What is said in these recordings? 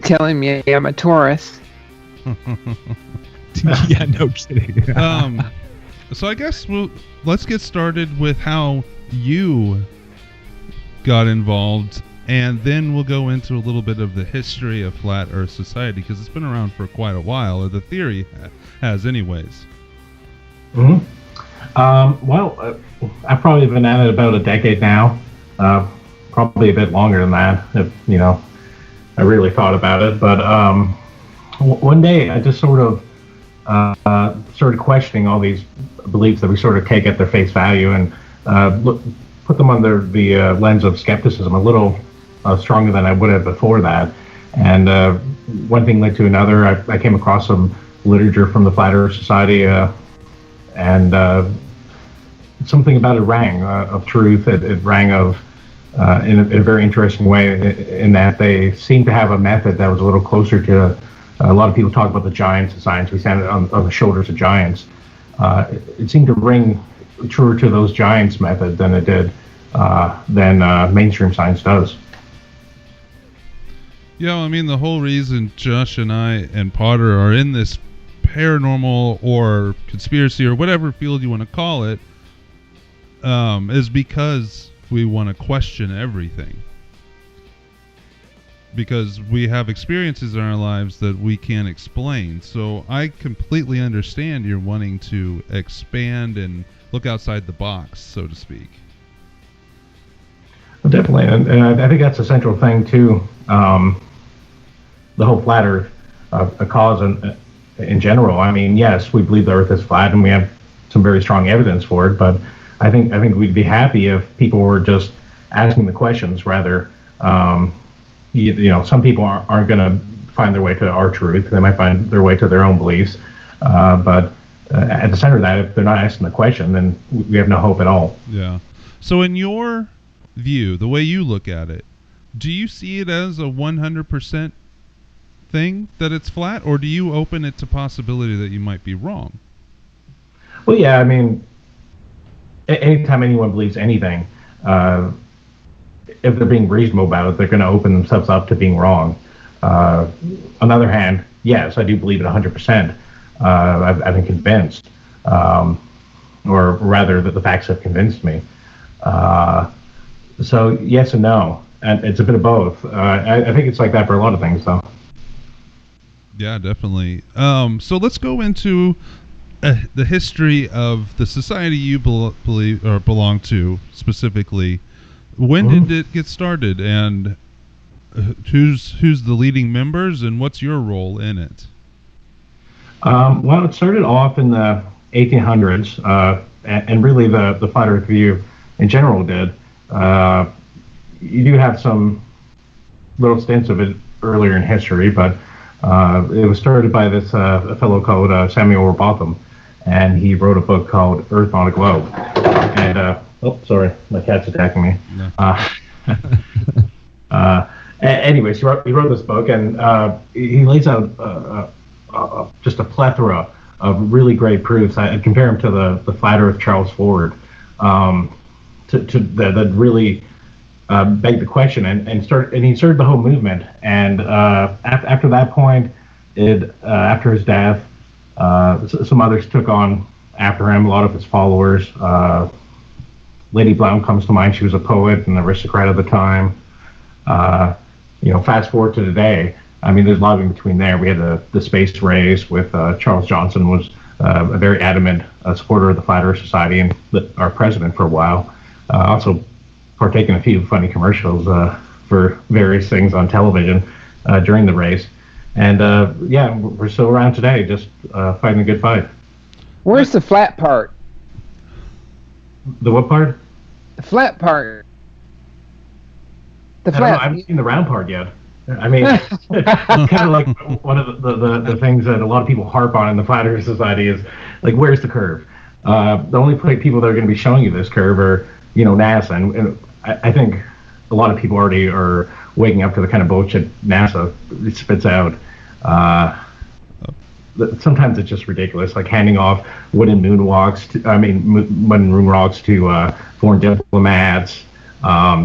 telling me I'm a Taurus. Yeah, no kidding. So I guess let's get started with how you got involved, and then we'll go into a little bit of the history of Flat Earth Society, because it's been around for quite a while, or the theory has anyways. Well, I've probably been at it about a decade now, probably a bit longer than that, if, I really thought about it. But one day I just sort of started questioning all these beliefs that we sort of take at their face value, and put them under the lens of skepticism a little stronger than I would have before that. And one thing led to another. I came across some literature from the Flat Earth Society, and something about it rang of truth. It rang of in a very interesting way, in that they seemed to have a method that was a little closer to. A lot of people talk about the giants of science. We stand on the shoulders of giants. It seemed to ring truer to those giants' method than it did than mainstream science does. Yeah, I mean, the whole reason Josh and I and Potter are in this paranormal or conspiracy or whatever field you want to call it is because we want to question everything. Because we have experiences in our lives that we can't explain. So I completely understand you're wanting to expand and look outside the box, so to speak. Well, definitely, and I think that's a central thing too. The whole flat Earth cause in general. I mean, yes, we believe the Earth is flat, and we have some very strong evidence for it. But I think we'd be happy if people were just asking the questions rather. Some people aren't going to find their way to our truth. They might find their way to their own beliefs. But at the center of that, if they're not asking the question, then we have no hope at all. Yeah. So in your view, the way you look at it, do you see it as a 100% thing that it's flat, or do you open it to possibility that you might be wrong? Well, yeah, I mean, anytime anyone believes anything, if they're being reasonable about it, they're going to open themselves up to being wrong. On the other hand, yes, I do believe it 100%. I've been convinced, or rather that the facts have convinced me. So yes and no, and it's a bit of both. I think it's like that for a lot of things, though. Yeah, definitely. So let's go into the history of the society you believe or belong to specifically. When did it get started, and who's the leading members, and what's your role in it? Well, it started off in the 1800s, and really the Flat Earth view in general did. You do have some little stints of it earlier in history, but it was started by this a fellow called Samuel Robotham, and he wrote a book called Earth on a Globe. And oh, sorry, my cat's attacking me. No. Anyways, he wrote this book, and he lays out just a plethora of really great proofs. I'd compare him to the Flat Earth Charles Ford, that really begged the question, and he started the whole movement. And after that point, after his death, some others took on after him. A lot of his followers. Lady Blount comes to mind. She was a poet and aristocrat at the time. Fast forward to today. I mean, there's a lot in between there. We had the space race with Charles Johnson was a very adamant supporter of the Flat Earth Society and our president for a while. Also partaking in a few funny commercials for various things on television during the race. And yeah, we're still around today, just fighting a good fight. Where's the flat part? The what part? The flat part. I haven't seen the round part yet. I mean, it's kind of like one of the things that a lot of people harp on in the Flat Earth Society is, like, where's the curve? The only people that are going to be showing you this curve are, NASA. And I think a lot of people already are waking up to the kind of bullshit NASA spits out. Sometimes it's just ridiculous, like handing off wooden moon rocks to foreign diplomats.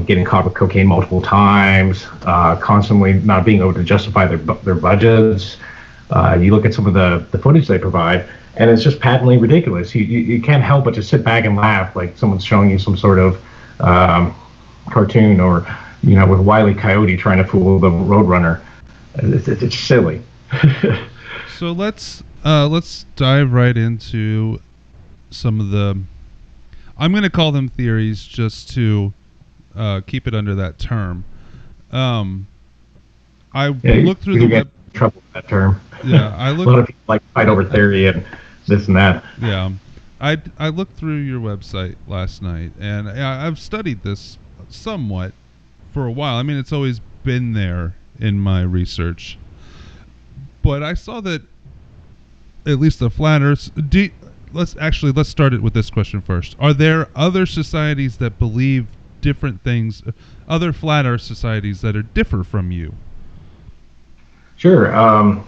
getting caught with cocaine multiple times, constantly not being able to justify their budgets. You look at some of the footage they provide, and it's just patently ridiculous. You can't help but just sit back and laugh, like someone's showing you some sort of cartoon, or with Wile E. Coyote trying to fool the Roadrunner. It's silly. So let's dive right into some of the, I'm going to call them theories just to keep it under that term. Looked through the get in trouble with that term. Yeah, I looked. A lot of people like fight over theory and this and that. Yeah, I looked through your website last night, and I've studied this somewhat for a while. I mean, it's always been there in my research, but I saw that at least the Flat Earth. Let's start it with this question first. Are there other societies that believe different things, other Flat Earth societies that are differ from you? Sure.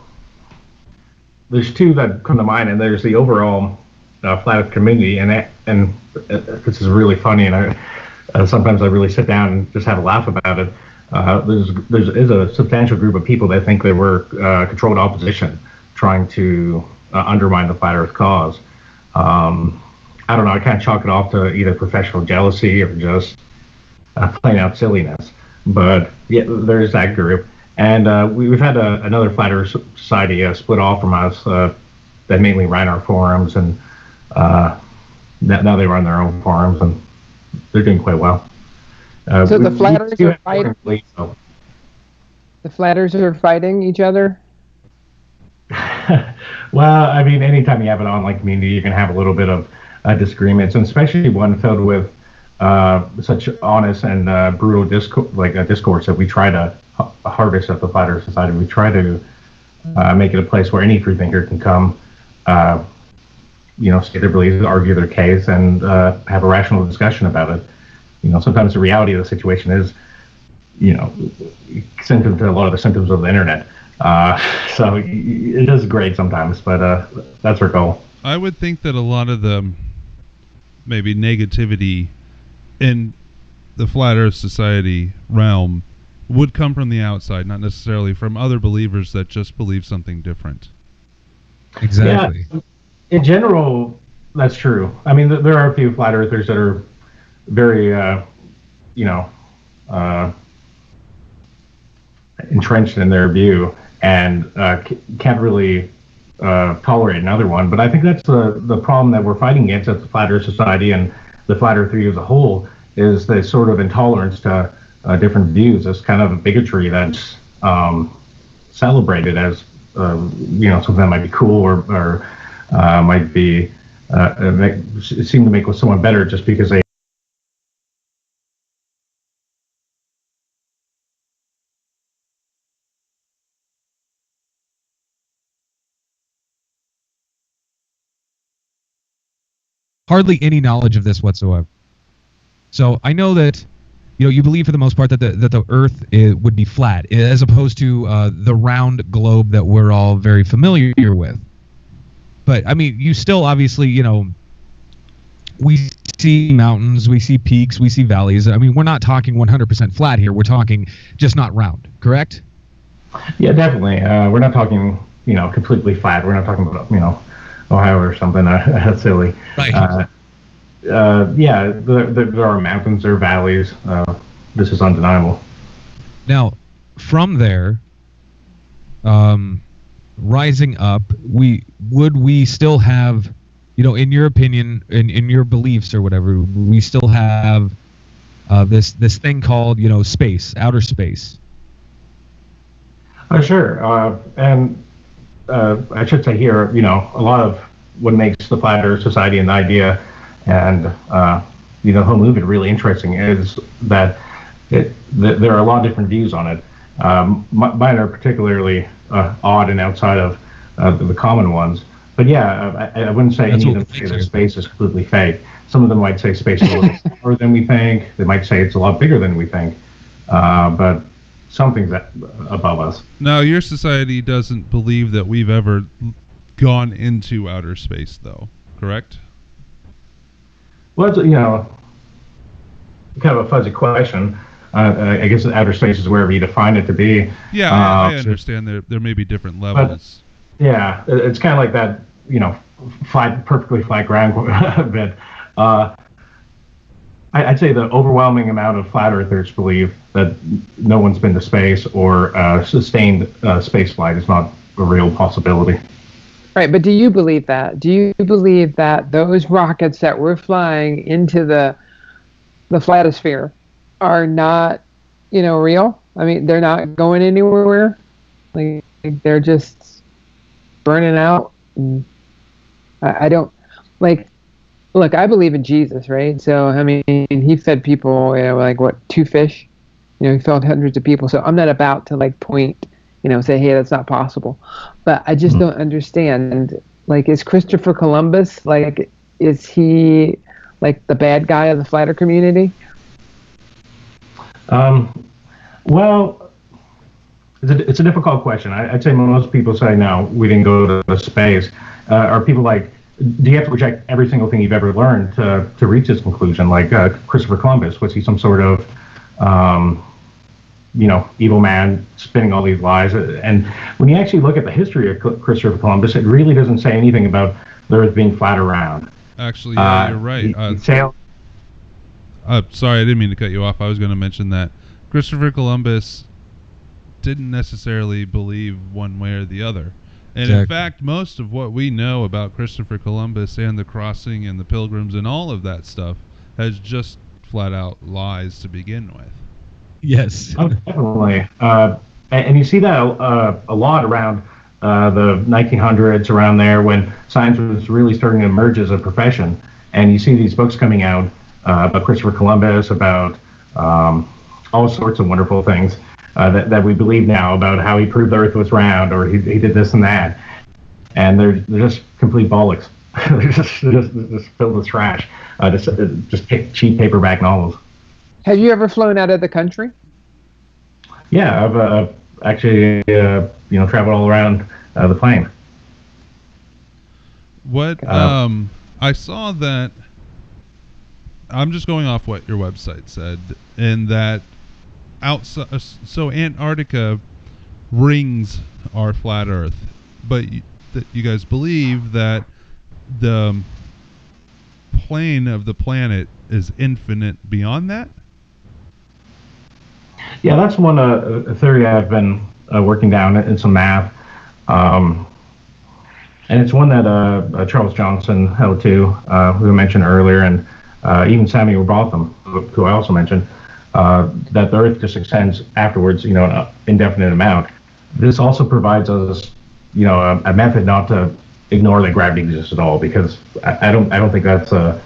There's two that come to mind, and there's the overall Flat Earth community, and this is really funny, and sometimes I really sit down and just have a laugh about it. There's a substantial group of people that think they were controlled opposition, trying to undermine the Flat Earth cause. I don't know. I kind of chalk it off to either professional jealousy or just plain out silliness. But yeah, there's that group. And we've had another Flat Earth Society split off from us that mainly ran our forums, and now they run their own forums, and they're doing quite well. So the Flat Earthers are fighting? The Flat Earthers are fighting each other? Well, I mean, anytime you have an online community, you can have a little bit of disagreements, and especially one filled with such honest and brutal discourse that we try to harvest at the Flat Earth Society. We try to make it a place where any freethinker can come, state their beliefs, argue their case, and have a rational discussion about it. Sometimes the reality of the situation is, symptom to a lot of the symptoms of the internet. So it is great sometimes, but that's our goal. I would think that a lot of the maybe negativity in the Flat Earth Society realm would come from the outside, not necessarily from other believers that just believe something different. Exactly. Yeah, in general, that's true. I mean, there are a few Flat Earthers that are very, entrenched in their view and can't really tolerate another one. But I think that's the problem that we're fighting against at the Flat Earth Society and the Flat Earth theory as a whole, is the sort of intolerance to different views. This kind of bigotry that's celebrated as something that might be cool or might be seem to make someone better just because they. Hardly any knowledge of this whatsoever. So I know that you believe for the most part that the Earth would be flat, as opposed to the round globe that we're all very familiar with. But I mean, you still obviously, we see mountains, we see peaks, we see valleys. I mean, we're not talking 100% flat here. We're talking just not round, correct? Yeah, definitely. We're not talking, completely flat. We're not talking about, Ohio or something. That's silly. Right. Yeah, there are mountains, there are valleys. This is undeniable. Now, from there, rising up, we still have, in your opinion, in your beliefs or whatever, we still have this thing called, space, outer space. Sure. And I should say here, a lot of what makes the Flat Earth Society an idea and the whole movement really interesting is that there are a lot of different views on it. Mine are particularly odd and outside of the common ones. But yeah, I wouldn't say any of them say that space is completely fake. Some of them might say space is a little smaller than we think. They might say it's a lot bigger than we think. But something's above us. Now, your society doesn't believe that we've ever gone into outer space, though, correct? Well, kind of a fuzzy question. I guess outer space is wherever you define it to be. Yeah, I understand there may be different levels. But, yeah, it's kind of like that, perfectly flat ground bit. I'd say the overwhelming amount of flat earthers believe that no one's been to space or sustained space flight is not a real possibility. Right, but do you believe that? Do you believe that those rockets that we're flying into the flatosphere are not, real? I mean, they're not going anywhere. Like they're just burning out. And I don't like. Look, I believe in Jesus, right? So I mean, he fed people, like 2 fish. He fed hundreds of people. So I'm not about to point, say, hey, that's not possible. But I just don't understand. Like, is Christopher Columbus is he the bad guy of the flat earth community? Well, it's a difficult question. I'd say most people say no, we didn't go to space. Are people do you have to reject every single thing you've ever learned to reach this conclusion? Like Christopher Columbus, was he some sort of evil man spinning all these lies? And when you actually look at the history of Christopher Columbus, it really doesn't say anything about the Earth being flat or round. Actually, yeah, you're right. Sorry, I didn't mean to cut you off. I was going to mention that Christopher Columbus didn't necessarily believe one way or the other. And in fact, most of what we know about Christopher Columbus and the crossing and the Pilgrims and all of that stuff has just flat out lies to begin with. Yes. Oh, definitely. And you see that a lot around the 1900s, around there, when science was really starting to emerge as a profession. And you see these books coming out about Christopher Columbus, about all sorts of wonderful things that we believe now about how he proved the Earth was round, or he did this and that. And they're just complete bollocks. they're just filled with trash. Just cheap paperback novels. Have you ever flown out of the country? Yeah, I've actually traveled all around the plane. What I saw that, I'm just going off what your website said, and that outside, so Antarctica rings our flat Earth, but you guys believe that the plane of the planet is infinite beyond that? Yeah, that's one theory I've been working down in some math. And it's one that Charles Johnson held to, who I mentioned earlier, and even Samuel Botham, who I also mentioned, that the Earth just extends afterwards, an indefinite amount. This also provides us, a method not to ignore that gravity exists at all, because I don't think that's a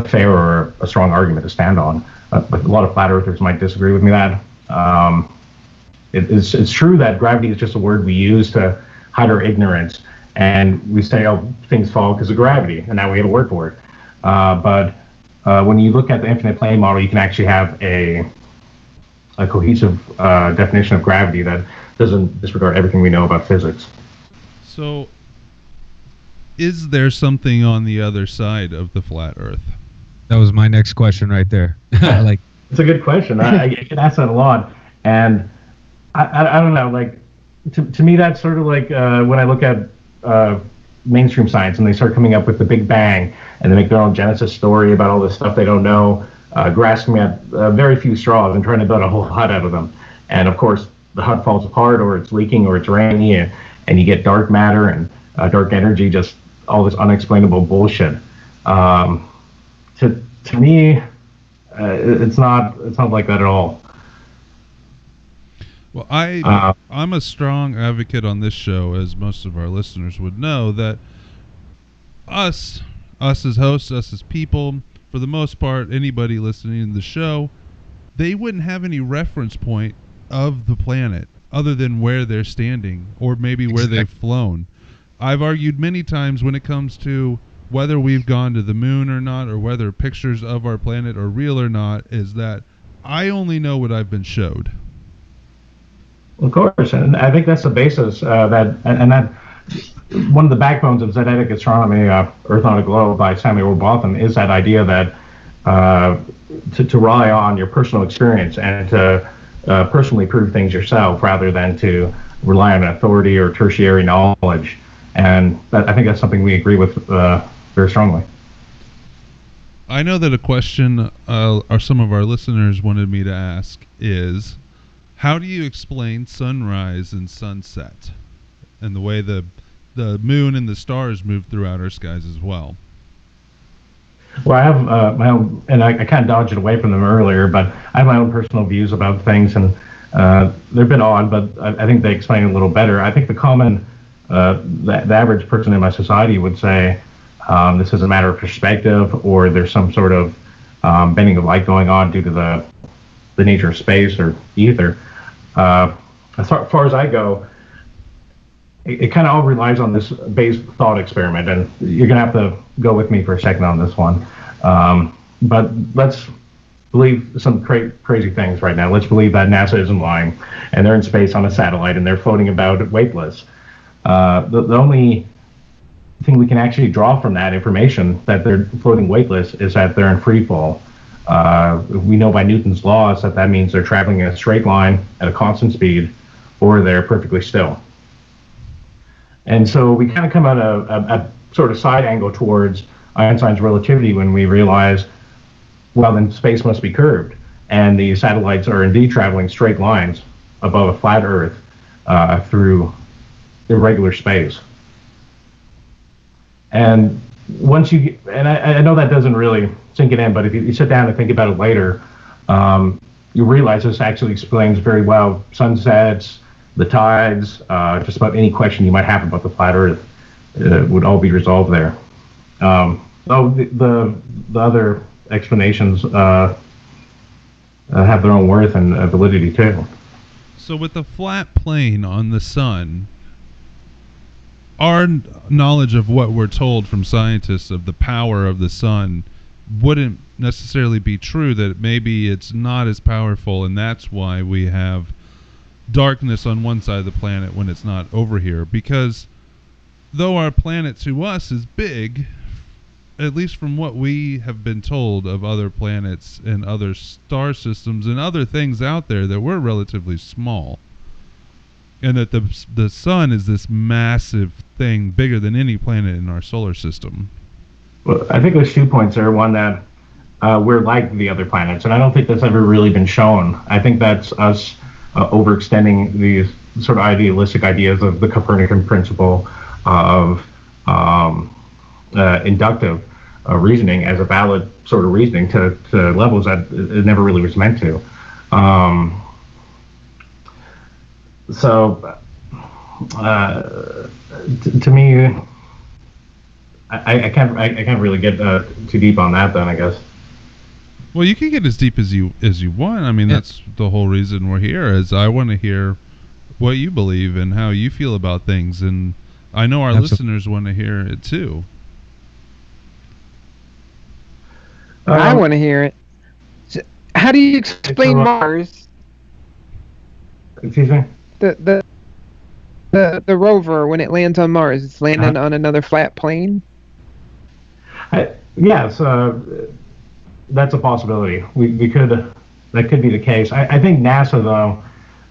fair or a strong argument to stand on. But a lot of flat earthers might disagree with me that. It's true that gravity is just a word we use to hide our ignorance, and we say, oh, things fall because of gravity, and now we have a word for it. But when you look at the infinite plane model, you can actually have a cohesive definition of gravity that doesn't disregard everything we know about physics. So, is there something on the other side of the flat Earth? That was my next question right there. It's a good question. I get asked that a lot, and I don't know. To me, that's sort of like when I look at mainstream science and they start coming up with the Big Bang and they make their own Genesis story about all this stuff they don't know, grasping at very few straws and trying to build a whole hut out of them. And of course, the hut falls apart, or it's leaking, or it's rainy, and you get dark matter and dark energy, just all this unexplainable bullshit. To me, it's not like that at all. Well, I'm a strong advocate on this show, as most of our listeners would know, that us as hosts, us as people, for the most part, anybody listening to the show, they wouldn't have any reference point of the planet other than where they're standing, or maybe where they've flown. I've argued many times when it comes to whether we've gone to the moon or not, or whether pictures of our planet are real or not, is that I only know what I've been showed. Of course, and I think that's the basis that one of the backbones of Zetetic Astronomy, Earth on a Globe by Samuel Botham, is that idea that to rely on your personal experience and to personally prove things yourself rather than to rely on authority or tertiary knowledge. And I think that's something we agree with very strongly. I know that a question some of our listeners wanted me to ask is, how do you explain sunrise and sunset and the way the moon and the stars move throughout our skies as well? Well, I have my own, and I kind of dodged it away from them earlier, but I have my own personal views about things, and they're a bit odd, but I think they explain it a little better. I think the common, the average person in my society would say this is a matter of perspective, or there's some sort of bending of light going on due to the nature of space or ether. As far as I go, it kind of all relies on this base thought experiment, and you're going to have to go with me for a second on this one. But let's believe some crazy things right now. Let's believe that NASA isn't lying, and they're in space on a satellite, and they're floating about weightless. The only thing we can actually draw from that information that they're floating weightless is that they're in free fall. We know by Newton's laws that means they're traveling in a straight line at a constant speed, or they're perfectly still. And so we kind of come at a sort of side angle towards Einstein's relativity when we realize, well, then space must be curved, and the satellites are indeed traveling straight lines above a flat Earth through irregular space. And once you, and I know that doesn't really sink it in, but if you sit down and think about it later, you realize this actually explains very well sunsets, the tides, just about any question you might have about the flat Earth would all be resolved there. The other explanations have their own worth and validity too. So with the flat plane on the sun, our knowledge of what we're told from scientists of the power of the sun wouldn't necessarily be true, that maybe it's not as powerful, and that's why we have darkness on one side of the planet when it's not over here. Because though our planet to us is big, at least from what we have been told of other planets and other star systems and other things out there, that we're relatively small, and that the sun is this massive thing, bigger than any planet in our solar system. Well, I think there's 2 points there. One, that we're like the other planets, and I don't think that's ever really been shown. I think that's us overextending these sort of idealistic ideas of the Copernican principle of inductive reasoning as a valid sort of reasoning to levels that it never really was meant to. To me, I can't really get too deep on that then, I guess. Well, you can get as deep as you want. I mean, that's the whole reason we're here, is I want to hear what you believe and how you feel about things, and I know our listeners want to hear it too. I want to hear it. So how do you explain Mars? Excuse me? The rover, when it lands on Mars, it's landing on another flat plane? Yes, that's a possibility. That could be the case. I think NASA, though,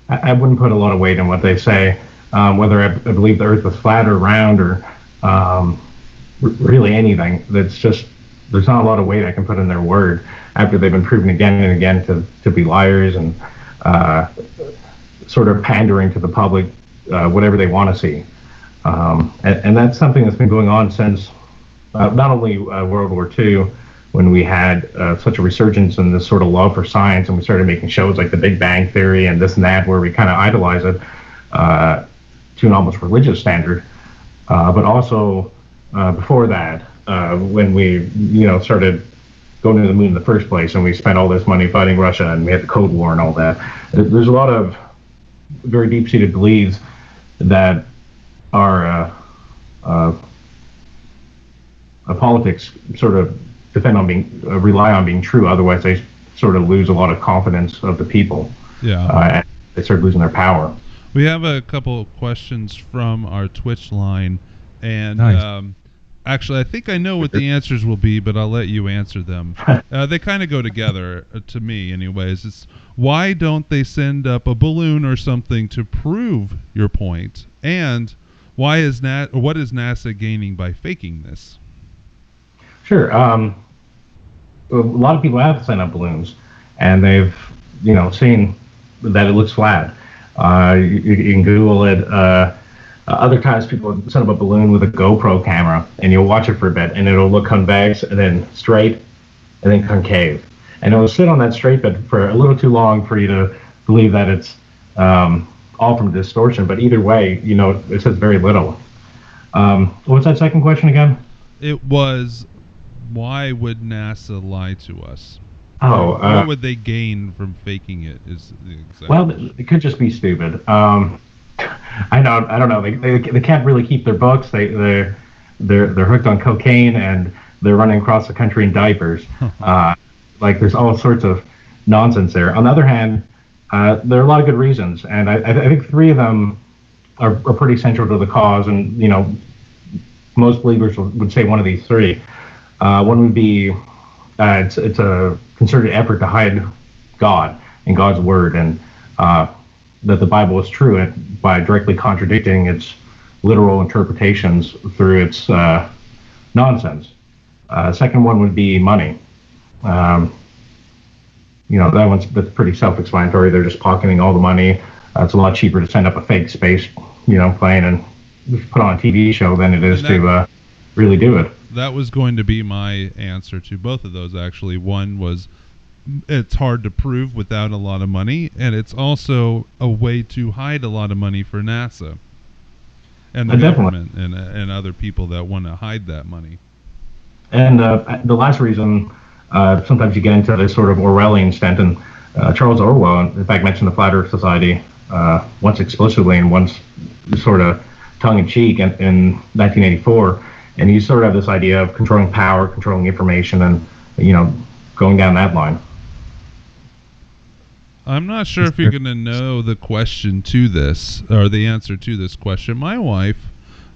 I wouldn't put a lot of weight in what they say, whether I believe the Earth is flat or round or really anything. That's just, there's not a lot of weight I can put in their word after they've been proven again and again to be liars and sort of pandering to the public, whatever they want to see. And that's something that's been going on since not only World War II, when we had such a resurgence in this sort of love for science, and we started making shows like The Big Bang Theory and this and that, where we kind of idolize it to an almost religious standard. But also before that, when we started going to the moon in the first place, and we spent all this money fighting Russia, and we had the Cold War and all that. There's a lot of very deep-seated beliefs that our politics sort of rely on being true. Otherwise, they sort of lose a lot of confidence of the people. Yeah. And they start losing their power. We have a couple of questions from our Twitch line, and nice. Actually, I think I know what the answers will be, but I'll let you answer them. They kind of go together, to me anyways. It's why don't they send up a balloon or something to prove your point? And what is NASA gaining by faking this? Sure. A lot of people have sent up balloons, and they've, seen that it looks flat. You can Google it. Other times people set up a balloon with a GoPro camera, and you'll watch it for a bit, and it'll look convex, and then straight, and then concave. And it'll sit on that straight bit for a little too long for you to believe that it's all from distortion. But either way, it says very little. What's that second question again? It was, why would NASA lie to us? What would they gain from faking it? Is the exact well, it could just be stupid. I don't know. They can't really keep their books. They're hooked on cocaine, and they're running across the country in diapers. There's all sorts of nonsense there. On the other hand, there are a lot of good reasons, and I think three of them are pretty central to the cause. And most believers would say one of these three. One would be it's a concerted effort to hide God and God's word, and that the Bible is true by directly contradicting its literal interpretations through its nonsense. Second one would be money. That's pretty self-explanatory. They're just pocketing all the money. It's a lot cheaper to send up a fake space, plane and just put on a TV show than it is to really do it. That was going to be my answer to both of those, actually. One was, it's hard to prove without a lot of money, and it's also a way to hide a lot of money for NASA and the government and other people that want to hide that money. And the last reason, sometimes you get into this sort of Orwellian stint, and Charles Orwell, in fact, mentioned the Flat Earth Society once explicitly and once sort of tongue-in-cheek in 1984, and you sort of have this idea of controlling power, controlling information, and going down that line. I'm not sure if you're going to know the question to this, or the answer to this question. My wife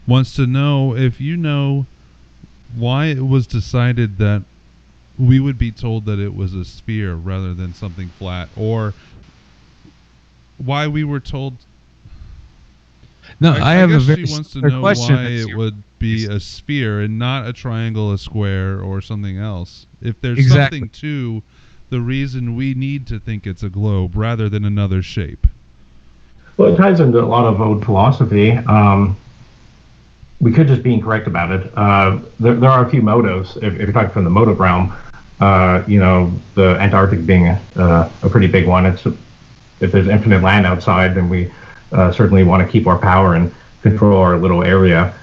wants to know if you know why it was decided that we would be told that it was a sphere rather than something flat, or why we were told. No, I have a very she wants to similar know question. why it would be a sphere and not a triangle, a square, or something else. If there's something to the reason we need to think it's a globe rather than another shape. Well, it ties into a lot of old philosophy. We could just be incorrect about it. There are a few motives. If you're talking from the motive realm, the Antarctic being a pretty big one. If there's infinite land outside, then we certainly want to keep our power and control our little area,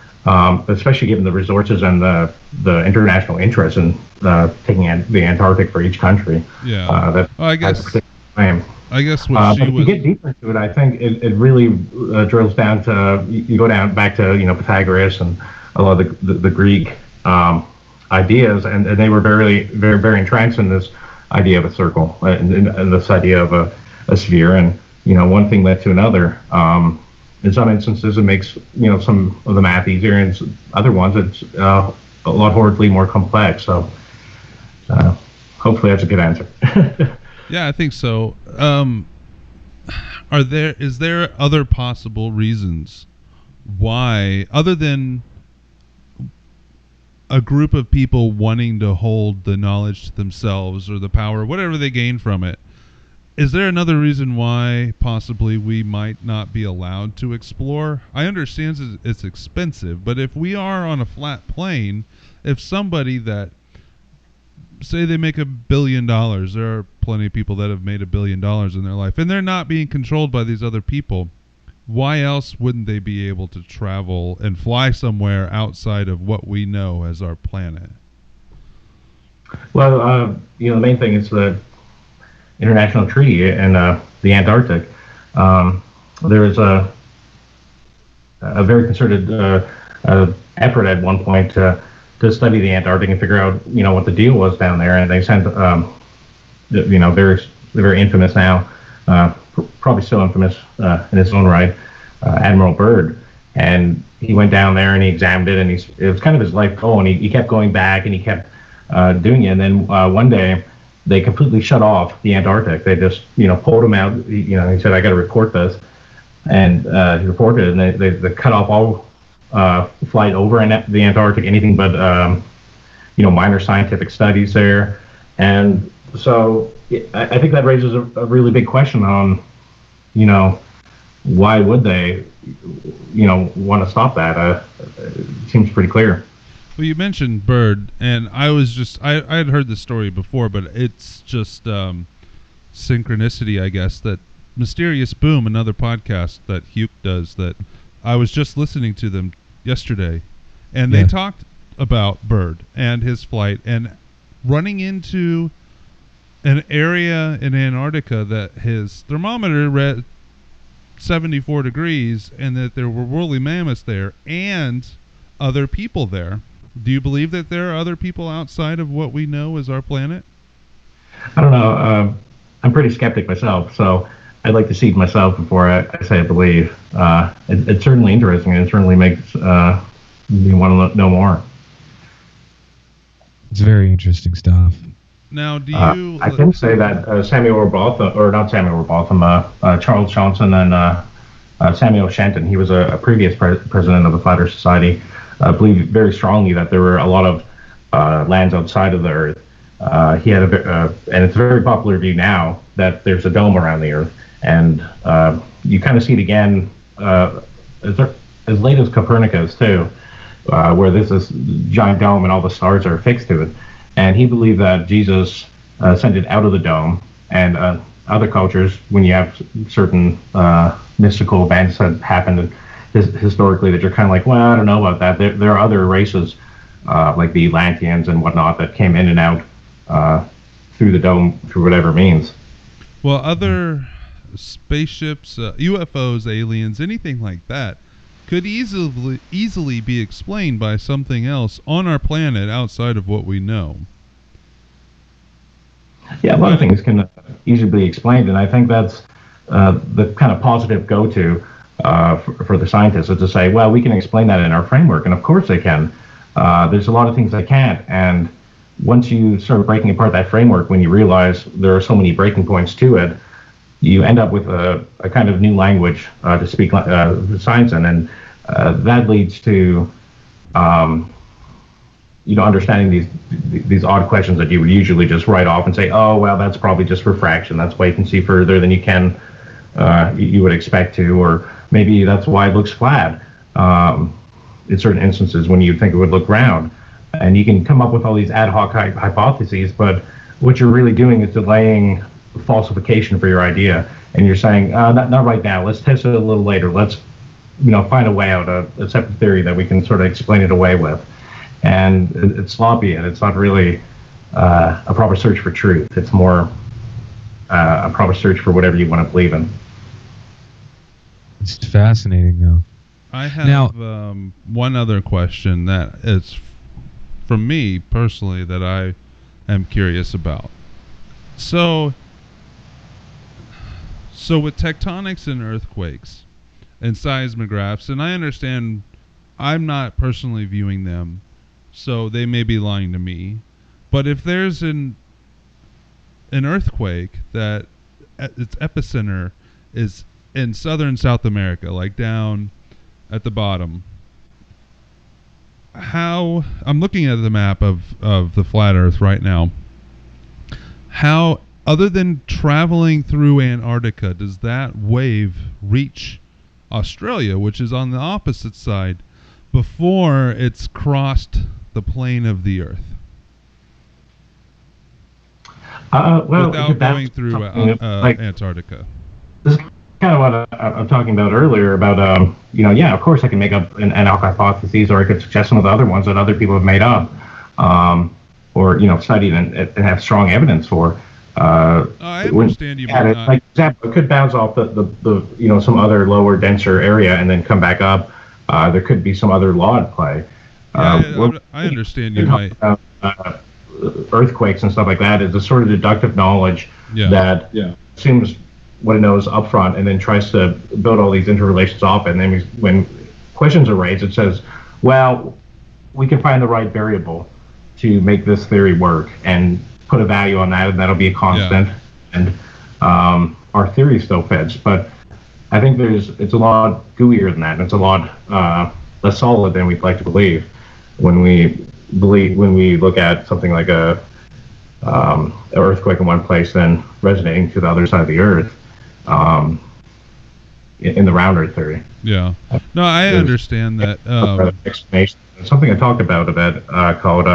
especially given the resources and the international interest in taking the Antarctic for each country. Yeah. I guess what but if you get deeper into it, I think it really drills down to, you go back to Pythagoras and a lot of the Greek ideas, and they were very, very, very entrenched in this idea of a circle and this idea of a sphere, and one thing led to another. In some instances, it makes some of the math easier, and other ones it's a lot horribly more complex. So hopefully that's a good answer. Yeah, I think so. Is there other possible reasons why, other than a group of people wanting to hold the knowledge to themselves or the power, whatever they gain from it? Is there another reason why possibly we might not be allowed to explore? I understand it's expensive, but if we are on a flat plane, if somebody that, say they make $1 billion, there are plenty of people that have made $1 billion in their life, and they're not being controlled by these other people, why else wouldn't they be able to travel and fly somewhere outside of what we know as our planet? Well, the main thing is the international treaty in the Antarctic. There is a very concerted effort at one point to study the Antarctic and figure out what the deal was down there, and they sent they're very infamous now, probably still infamous in its own right, Admiral Byrd, And he went down there and he examined it, and it was kind of his life goal, and he kept going back and he kept doing it. And then one day they completely shut off the Antarctic. They just, pulled him out. He said, I got to report this. And he reported it, and they cut off all flight over the Antarctic, anything but, minor scientific studies there. And so I think that raises a really big question on, why would they, want to stop that? It seems pretty clear. Well, you mentioned Bird, and I had heard the story before, but it's just synchronicity, I guess, that Mysterious Boom, another podcast that Hugh does, that I was just listening to them yesterday, and they talked about Bird and his flight and running into an area in Antarctica that his thermometer read 74 degrees, and that there were woolly mammoths there and other people there. Do you believe that there are other people outside of what we know as our planet? I don't know. I'm pretty skeptic myself, so I'd like to see it myself before I say I believe. It's certainly interesting, and it certainly makes me want to know more. It's very interesting stuff. Now, do you... I can say that Charles Johnson and Samuel Shenton, he was a previous president of the Flat Earth Society, believed very strongly that there were a lot of lands outside of the Earth. He had and it's a very popular view now that there's a dome around the Earth, and you kind of see it again as late as Copernicus too, where there's this giant dome and all the stars are fixed to it. And he believed that Jesus sent it out of the dome, and other cultures, when you have certain mystical events that happened historically, that you're kind of like, well, I don't know about that. There are other races, like the Atlanteans and whatnot, that came in and out through the dome through whatever means. Well, other spaceships, UFOs, aliens, anything like that, could easily be explained by something else on our planet outside of what we know. Yeah, a lot of things can easily be explained, and I think that's the kind of positive go-to for the scientists, is to say, well, we can explain that in our framework, and of course they can. There's a lot of things they can't, and once you start breaking apart that framework, when you realize there are so many breaking points to it, you end up with a kind of new language to speak science in, and that leads to understanding these odd questions that you would usually just write off and say, oh, well, that's probably just refraction. That's why you can see further than you would expect to, or maybe that's why it looks flat in certain instances when you think it would look round. And you can come up with all these ad hoc hypotheses, but what you're really doing is delaying falsification for your idea, and you're saying, not right now, let's test it a little later, let's find a way out, a separate theory that we can sort of explain it away with. And it's sloppy, and it's not really a proper search for truth. It's more a proper search for whatever you want to believe in. It's fascinating, though. I have one other question that is from me personally that I am curious about. So with tectonics and earthquakes and seismographs, and I understand I'm not personally viewing them, so they may be lying to me, but if there's an earthquake that its epicenter is in southern South America, like down at the bottom, how, I'm looking at the map of the flat Earth right now, how, other than traveling through Antarctica, does that wave reach Australia, which is on the opposite side, before it's crossed the plane of the Earth? Without going through Antarctica. This is kind of what I'm talking about earlier about, of course I can make up an ad hoc hypotheses, or I could suggest some of the other ones that other people have made up, or studied and have strong evidence for. I understand you. Like example, it could bounce off the some other lower, denser area and then come back up. There could be some other law at play. I understand you might. Earthquakes and stuff like that is a sort of deductive knowledge that assumes what it knows up front and then tries to build all these interrelations off. And then when questions are raised, it says, well, we can find the right variable to make this theory work and put a value on that, and that'll be a constant. Yeah. And our theory still fits, but I think it's a lot gooier than that. And it's a lot less solid than we'd like to believe when we look at something like an earthquake in one place, then resonating to the other side of the Earth. In the round Earth theory. Yeah. No, I understand that. Explanation. Something I talked about a bit called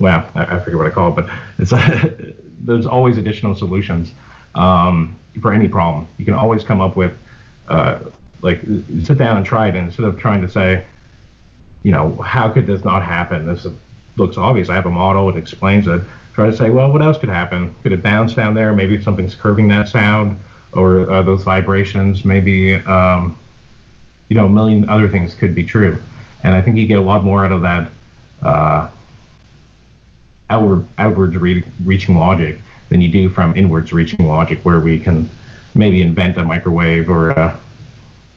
well, I forget what I call it, but it's there's always additional solutions for any problem. You can always come up with like sit down and try it, and instead of trying to say, you know, how could this not happen? This looks obvious. I have a model, it explains it. Try to say, well, what else could happen? Could it bounce down there? Maybe something's curving that sound, or those vibrations. Maybe you know, a million other things could be true. And I think you get a lot more out of that outwards reaching logic than you do from inwards reaching logic, where we can maybe invent a microwave or a,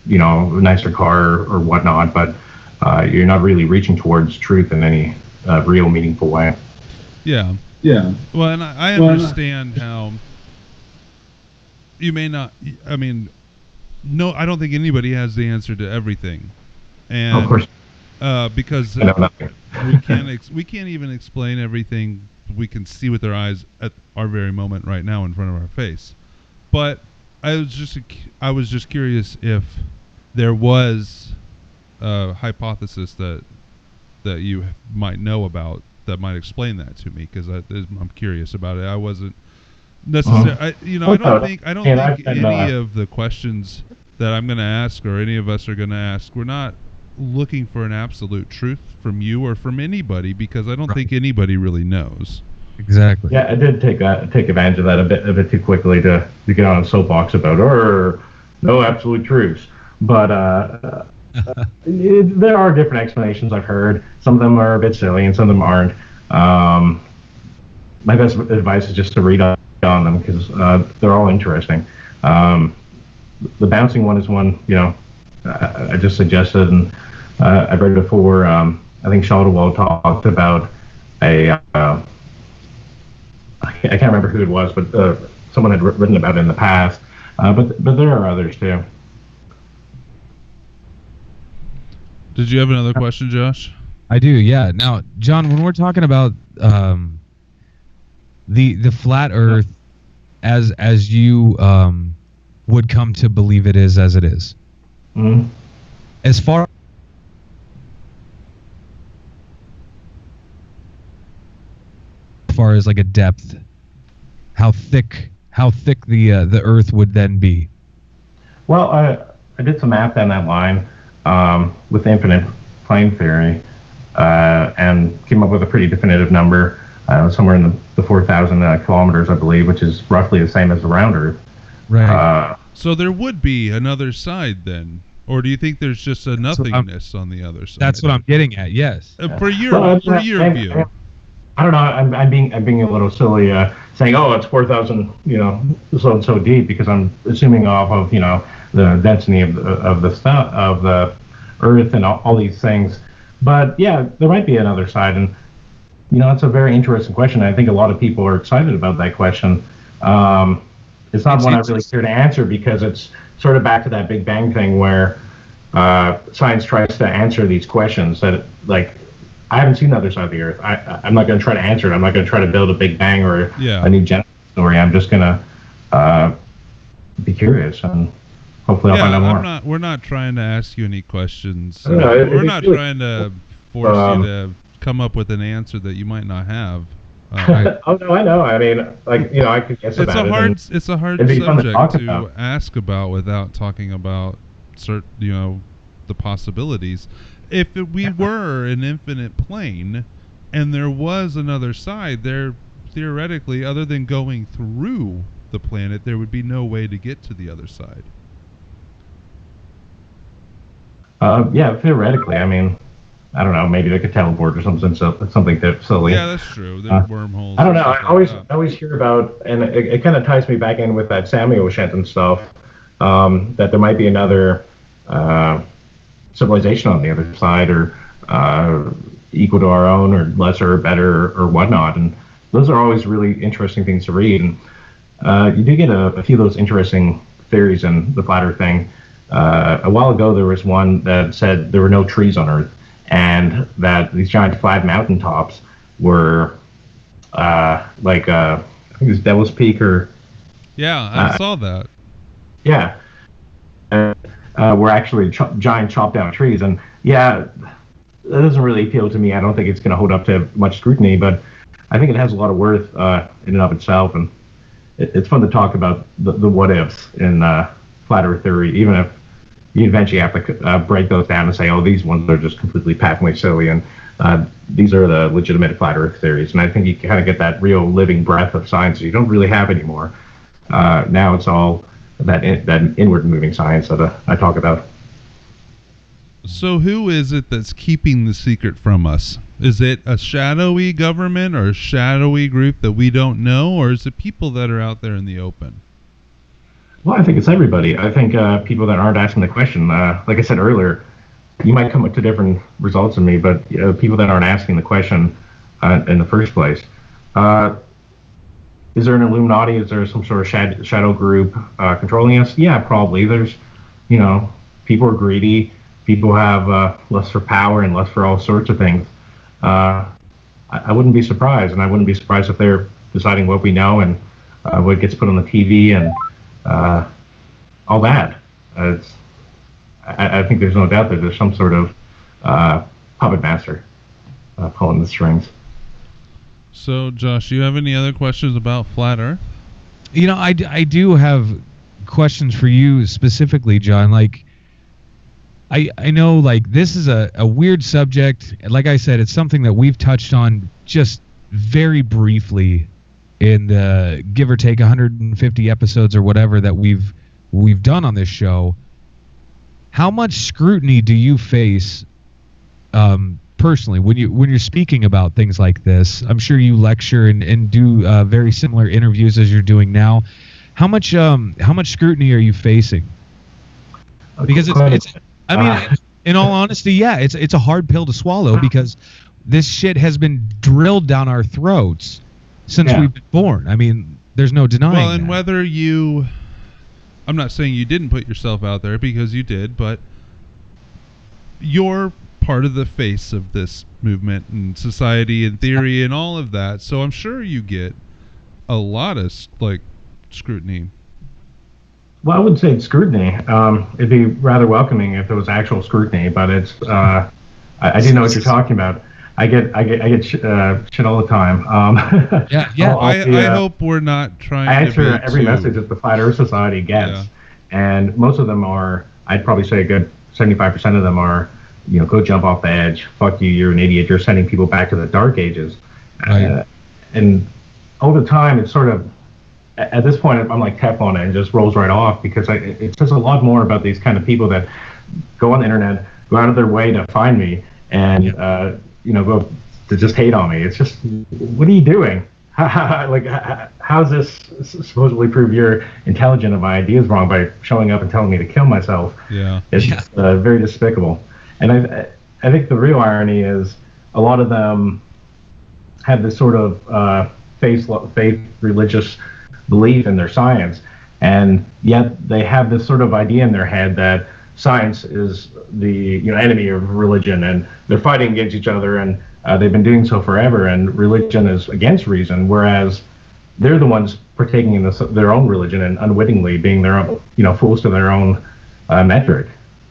you know, a nicer car or whatnot, but you're not really reaching towards truth in any real meaningful way. Yeah. Yeah. Well, and I understand how you may not. I mean, no, I don't think anybody has the answer to everything, and of course, because we can't even explain everything we can see with our eyes at our very moment right now in front of our face. But I was just curious if there was a hypothesis that you might know about that might explain that to me, because I'm curious about it. I wasn't necessarily, I don't think any of the questions that I'm going to ask or any of us are going to ask, we're not looking for an absolute truth from you or from anybody, because I don't think anybody really knows. Exactly. Yeah, I did take advantage of that a bit too quickly to get on a soapbox about no absolute truths, but there are different explanations I've heard. Some of them are a bit silly and some of them aren't. My best advice is just to read on them, because they're all interesting. The bouncing one is one, you know, I just suggested, and I've read before. I think Shaldewall talked about I can't remember who it was, but someone had written about it in the past. But there are others too. Did you have another question, Josh? I do, yeah. Now, John, when we're talking about the flat Earth as you would come to believe it is as it is, mm-hmm. as far as like a depth, how thick the Earth would then be? Well, I did some math down that line with the infinite plane theory, and came up with a pretty definitive number, somewhere in the 4,000 kilometers, I believe, which is roughly the same as the round Earth. Right. So there would be another side then, or do you think there's just a nothingness on the other side? That's what I'm getting at. Yes. For your view. I don't know. I'm being a little silly, saying, oh, it's 4,000, you know, so deep, because I'm assuming off of, you know, the density of the stuff of the Earth and all these things. But yeah, there might be another side, and you know, it's a very interesting question. I think a lot of people are excited about that question. It's not one I really care to answer, because it's sort of back to that Big Bang thing where science tries to answer these questions that, like, I haven't seen the other side of the Earth. I'm not going to try to answer it. I'm not going to try to build a Big Bang or a new Genesis story. I'm just going to be curious, and hopefully I'll find out more. We're not trying to ask you any questions. We're not trying to force you to come up with an answer that you might not have. Oh no, I know. I mean, like, you know, I could guess about it. It's a hard subject to ask about without talking about certain, you know, the possibilities. If we were an infinite plane and there was another side, there theoretically, other than going through the planet, there would be no way to get to the other side. Yeah, theoretically. I mean, I don't know. Maybe they could teleport or something silly. Yeah, that's true. There are wormholes. I don't know. I always hear about, and it kind of ties me back in with that Samuel Shenton stuff. That there might be another civilization on the other side, or equal to our own, or lesser, or better, or whatnot. And those are always really interesting things to read. And you do get a few of those interesting theories in the flat Earth thing. A while ago, there was one that said there were no trees on Earth, and that these giant flat mountaintops were I think it was Devil's Peak, or Yeah, I saw that. yeah, were actually giant chopped down trees. And yeah, that doesn't really appeal to me. I don't think it's going to hold up to much scrutiny, but I think it has a lot of worth in and of itself. And it's fun to talk about the what ifs in flat Earth theory, even if you eventually have to break those down and say, oh, these ones are just completely patently silly, and these are the legitimate flat Earth theories. And I think you kind of get that real living breath of science that you don't really have anymore. Now it's all that inward moving science that I talk about. So who is it that's keeping the secret from us? Is it a shadowy government or a shadowy group that we don't know, or is it people that are out there in the open? Well, I think it's everybody. I think people that aren't asking the question, like I said earlier, you might come up to different results than me, but people that aren't asking the question in the first place. Is there an Illuminati? Is there some sort of shadow group controlling us? Yeah, probably. There's, people are greedy. People have lust for power and lust for all sorts of things. I wouldn't be surprised, and I wouldn't be surprised if they're deciding what we know and what gets put on the TV and all that. I think there's no doubt that there's some sort of puppet master pulling the strings. So, Josh, do you have any other questions about Flat Earth? I do have questions for you specifically, John. Like, I know, like, this is a weird subject. Like I said, it's something that we've touched on just very briefly in the give or take 150 episodes or whatever that we've done on this show. How much scrutiny do you face personally when you're speaking about things like this? I'm sure you lecture and do very similar interviews as you're doing now. How much scrutiny are you facing? Because it's I mean, in all honesty, yeah, it's a hard pill to swallow, because this shit has been drilled down our throats since we've been born. I mean, there's no denying. Well, and that. whether I'm not saying you didn't put yourself out there, because you did, but you're part of the face of this movement and society and theory and all of that. So I'm sure you get a lot of scrutiny. Well, I wouldn't say it's scrutiny. It'd be rather welcoming if it was actual scrutiny, but it's. I do know what you're talking about. I get shit all the time. Yeah. I hope we're not trying. I answer to every message that the Flat Earth Society gets, and most of them are. I'd probably say a good 75% of them are. Go jump off the edge. Fuck you. You're an idiot. You're sending people back to the Dark Ages. Right. And over time, it's sort of. At this point, I'm like Teflon, and it just rolls right off, because it says a lot more about these kind of people that go on the internet, go out of their way to find me, and go to just hate on me. It's just, what are you doing? How's this supposedly prove you're intelligent and my ideas wrong by showing up and telling me to kill myself? Yeah, it's just very despicable. And I think the real irony is a lot of them have this sort of faith religious belief in their science, and yet they have this sort of idea in their head that science is the enemy of religion, and they're fighting against each other, and they've been doing so forever, and religion is against reason, whereas they're the ones partaking in their own religion and unwittingly being their own, fools to their own metric.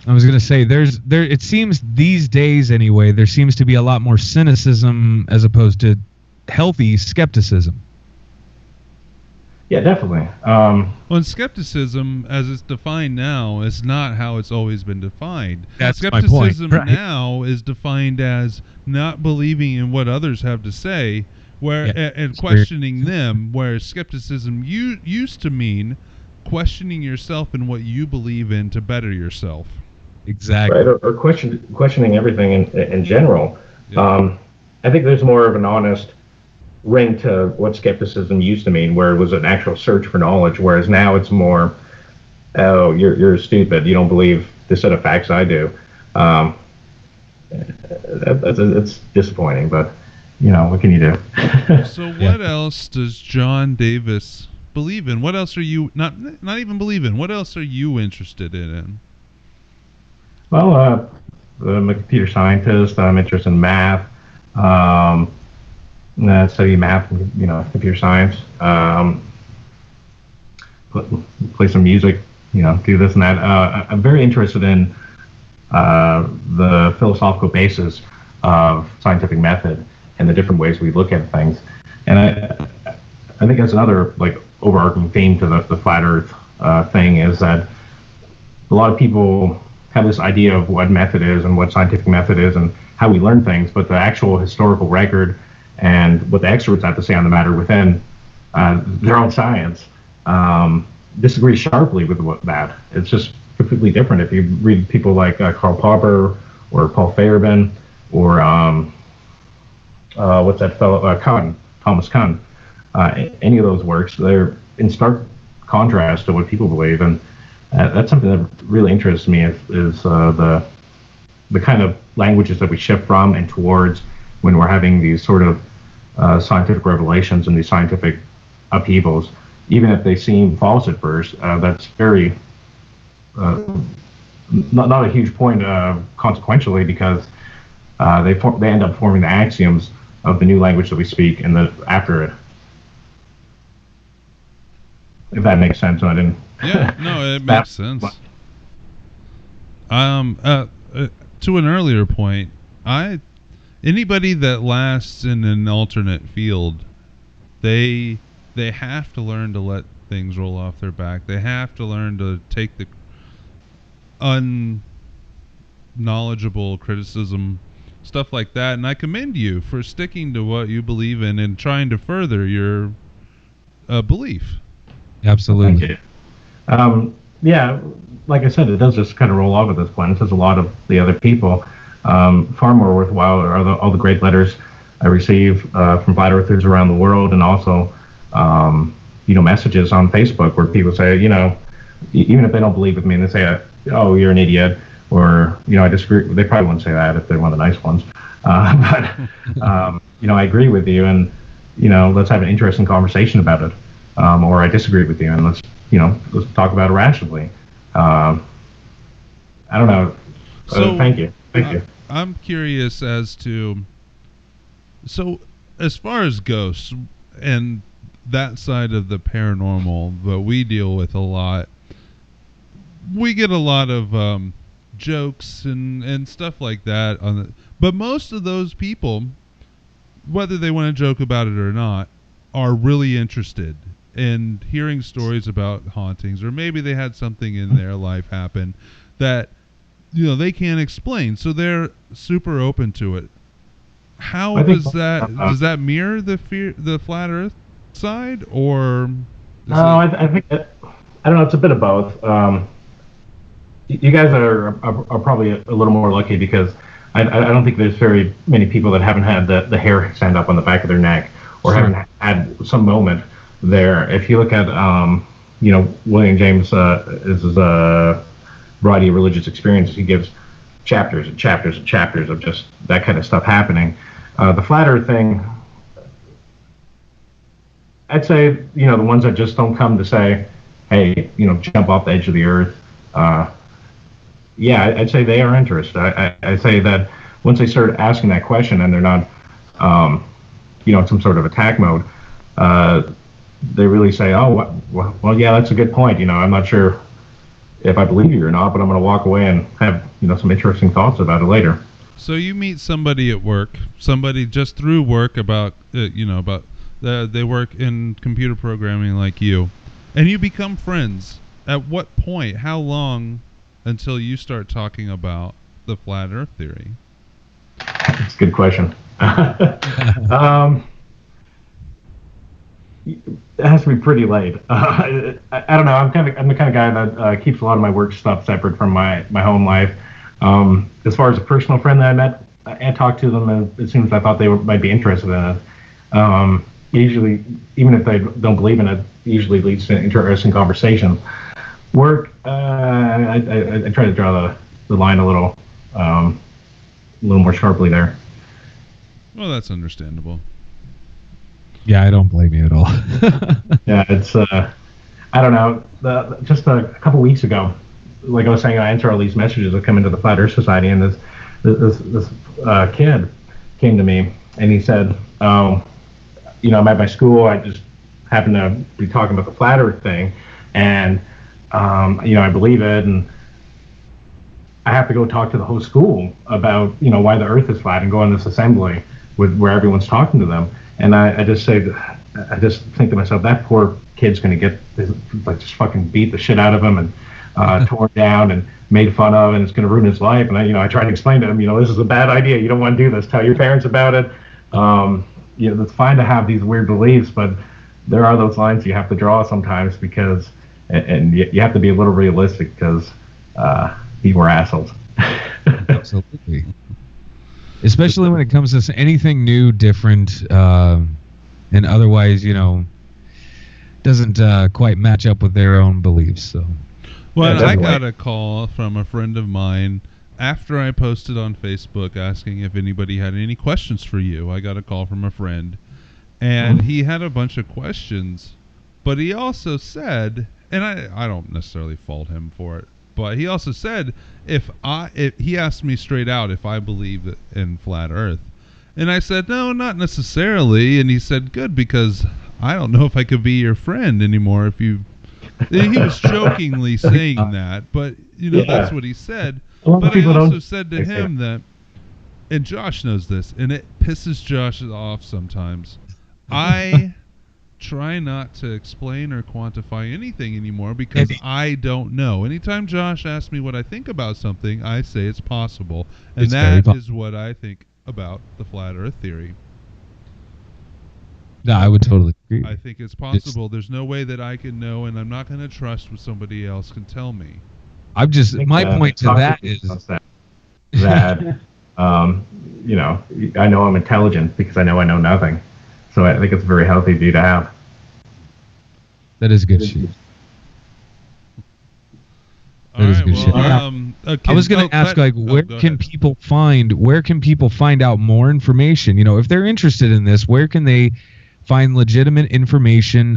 I was going to say, it seems these days anyway, there seems to be a lot more cynicism as opposed to healthy skepticism. Yeah, definitely. Well, skepticism, as it's defined now, is not how it's always been defined. That's skepticism my point. Right. now is defined as not believing in what others have to say, and questioning them. Whereas skepticism used to mean questioning yourself and what you believe in to better yourself. Exactly. Right, or questioning everything in general. Yeah. I think there's more of an honest ring to what skepticism used to mean, where it was an actual search for knowledge, whereas now it's more, oh, you're stupid, you don't believe the set of facts I do. It's disappointing, but what can you do? So what else does John Davis believe in? What else are you not even believe in? What else are you interested in? Well, I'm a computer scientist. I'm interested in math. I study math and computer science. Play some music. Do this and that. I'm very interested in the philosophical basis of scientific method and the different ways we look at things. And I think that's another overarching theme to the flat Earth thing, is that a lot of people have this idea of what method is and what scientific method is and how we learn things, but the actual historical record and what the experts have to say on the matter within their own science disagree sharply with that. It's just completely different. If you read people like Karl Popper or Paul Feyerabend or what's that fellow, Thomas Kuhn, any of those works, they're in stark contrast to what people believe, and that's something that really interests me, is the kind of languages that we shift from and towards when we're having these sort of scientific revelations and these scientific upheavals. Even if they seem false at first, that's very not a huge point consequentially, because they end up forming the axioms of the new language that we speak and after it. If that makes sense. I didn't. Yeah, no, it makes sense. To an earlier point, anybody that lasts in an alternate field, they have to learn to let things roll off their back. They have to learn to take the unknowledgeable criticism, stuff like that. And I commend you for sticking to what you believe in and trying to further your belief. Absolutely. Yeah, like I said, it does just kind of roll off at this point. It says a lot of the other people. Far more worthwhile are all the great letters I receive from flat earthers around the world, and also messages on Facebook where people say, even if they don't believe with me, and they say, "Oh, you're an idiot," or I disagree. They probably wouldn't say that if they're one of the nice ones. But I agree with you, and let's have an interesting conversation about it. Or I disagree with you, and let's talk about it rationally. I don't know. So thank you. I'm curious as far as ghosts and that side of the paranormal that we deal with a lot, we get a lot of jokes and stuff like that but most of those people, whether they want to joke about it or not, are really interested in hearing stories about hauntings, or maybe they had something in their life happen that they can't explain, so they're super open to it. How does that mirror the flat Earth side, or no? I think I don't know. It's a bit of both. You guys are probably a little more lucky, because I don't think there's very many people that haven't had the hair stand up on the back of their neck, or haven't had some moment there. If you look at William James' his variety of religious experiences, he gives chapters and chapters and chapters of just that kind of stuff happening. The flat Earth thing, I'd say the ones that just don't come to say, hey, jump off the edge of the Earth. Yeah, I'd say they are interested. I say that once they start asking that question and they're not, in some sort of attack mode, they really say, oh, well, yeah, that's a good point. I'm not sure if I believe you or not, but I'm going to walk away and have, some interesting thoughts about it later. So you meet somebody at work, somebody just through work they work in computer programming like you, and you become friends. At what point, how long until you start talking about the flat Earth theory? That's a good question. It has to be pretty late. I don't know. I'm the kind of guy that keeps a lot of my work stuff separate from my home life. As far as a personal friend that I met, I talked to them, and it seems I thought they might be interested in it. Usually, even if they don't believe in it, usually leads to an interesting conversation. Work. I try to draw the line a little more sharply there. Well, that's understandable. Yeah, I don't blame you at all. Yeah, it's I don't know. Just a couple weeks ago, like I was saying, I answer all these messages that come into the Flat Earth Society, and this kid came to me and he said, "Oh, I'm at my school. I just happened to be talking about the flat Earth thing, and I believe it, and I have to go talk to the whole school about why the Earth is flat, and go on this assembly where everyone's talking to them." And I just think to myself, that poor kid's going to get just fucking beat the shit out of him and torn down and made fun of, and it's going to ruin his life. And I try to explain to him, this is a bad idea. You don't want to do this. Tell your parents about it. It's fine to have these weird beliefs, but there are those lines you have to draw sometimes because, and you have to be a little realistic because people are assholes. Absolutely. Especially when it comes to anything new, different, and otherwise, doesn't quite match up with their own beliefs. So, well, yeah, I got a call from a friend of mine after I posted on Facebook asking if anybody had any questions for you. I got a call from a friend, and he had a bunch of questions, but he also said, and I don't necessarily fault him for it, but he also said if he asked me straight out if I believe in flat Earth, and I said no, not necessarily, and he said good, because I don't know if I could be your friend anymore if you. He was jokingly saying that, but that's what he said. But I also said to him that, and Josh knows this, and it pisses Josh off sometimes. I try not to explain or quantify anything anymore because I don't know. Anytime Josh asks me what I think about something, I say it's possible. And that is what I think about the flat Earth theory. No, I would totally agree. I think it's possible. There's no way that I can know, and I'm not going to trust what somebody else can tell me. My point to that is that I know I'm intelligent because I know nothing. So I think it's a very healthy view to have. That is good shit. That is good shit. I was going to ask, where can people find out more information? If they're interested in this, where can they find legitimate information?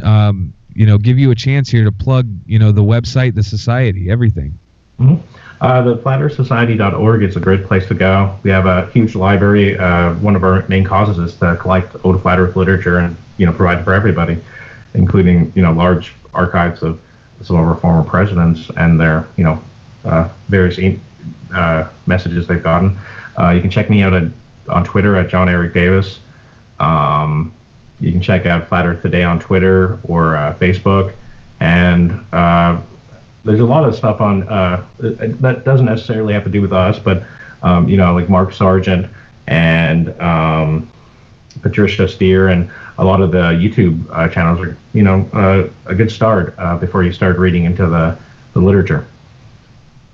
Give you a chance here to plug, the website, the society, everything. Mm-hmm. The FlatEarthSociety.org is a great place to go. We have a huge library. One of our main causes is to collect old flat Earth literature and provide it for everybody, including large archives of some of our former presidents and their various messages they've gotten. You can check me out on Twitter at John Eric Davis. You can check out Flat Earth Today on Twitter or Facebook, and there's a lot of stuff on that doesn't necessarily have to do with us, but like Mark Sargent and Patricia Steer, and a lot of the YouTube channels are a good start before you start reading into the literature.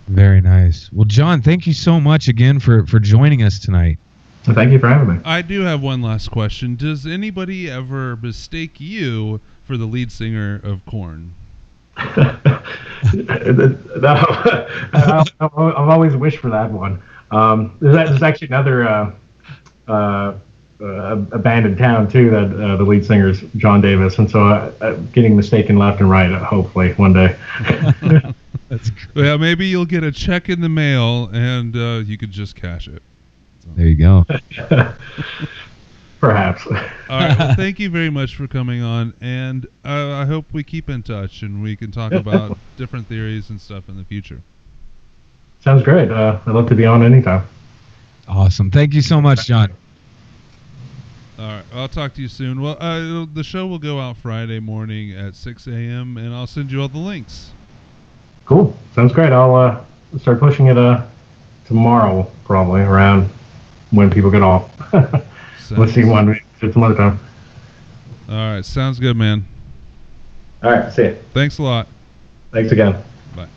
Very nice. Well, John, thank you so much again for joining us tonight. Thank you for having me. I do have one last question. Does anybody ever mistake you for the lead singer of Korn? No, I've always wished for that one. There's actually another a band in town too that the lead singer is John Davis, and so getting mistaken left and right. Hopefully one day. That's great. Yeah, maybe you'll get a check in the mail and you could just cash it. There you go. Perhaps. All right. Well, thank you very much for coming on, and I hope we keep in touch and we can talk about different theories and stuff in the future. Sounds great. I'd love to be on anytime. Awesome. Thank you so much, John. All right. I'll talk to you soon. Well, the show will go out Friday morning at 6 a.m., and I'll send you all the links. Cool. Sounds great. I'll start pushing it tomorrow, probably, around when people get off. Let's see one some other time. All right. Sounds good, man. All right. See you. Thanks a lot. Thanks again. Bye.